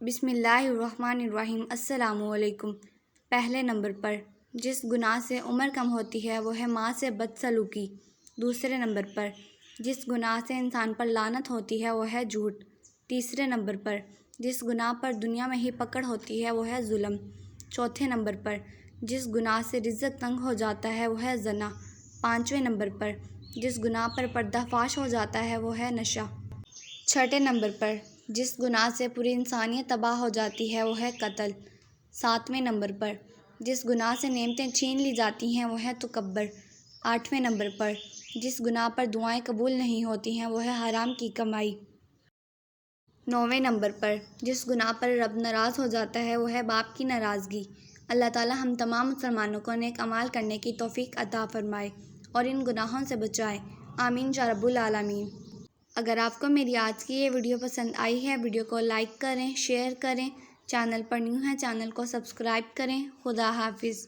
بسم اللہ الرحمن الرحیم۔ السلام علیکم۔ پہلے نمبر پر جس گناہ سے عمر کم ہوتی ہے وہ ہے ماں سے بدسلوکی۔ دوسرے نمبر پر جس گناہ سے انسان پر لعنت ہوتی ہے وہ ہے جھوٹ۔ تیسرے نمبر پر جس گناہ پر دنیا میں ہی پکڑ ہوتی ہے وہ ہے ظلم۔ چوتھے نمبر پر جس گناہ سے رزق تنگ ہو جاتا ہے وہ ہے زنا۔ پانچویں نمبر پر جس گناہ پر پردہ فاش ہو جاتا ہے وہ ہے نشہ۔ چھٹے نمبر پر جس گناہ سے پوری انسانیت تباہ ہو جاتی ہے وہ ہے قتل۔ ساتویں نمبر پر جس گناہ سے نعمتیں چھین لی جاتی ہیں وہ ہے تکبر۔ آٹھویں نمبر پر جس گناہ پر دعائیں قبول نہیں ہوتی ہیں وہ ہے حرام کی کمائی۔ نویں نمبر پر جس گناہ پر رب ناراض ہو جاتا ہے وہ ہے باپ کی ناراضگی۔ اللہ تعالی ہم تمام مسلمانوں کو نیک اعمال کرنے کی توفیق عطا فرمائے اور ان گناہوں سے بچائے، آمین یا رب العالمین۔ اگر آپ کو میری آج کی یہ ویڈیو پسند آئی ہے، ویڈیو کو لائک کریں، شیئر کریں، چینل پر نیو ہیں چینل کو سبسکرائب کریں۔ خدا حافظ۔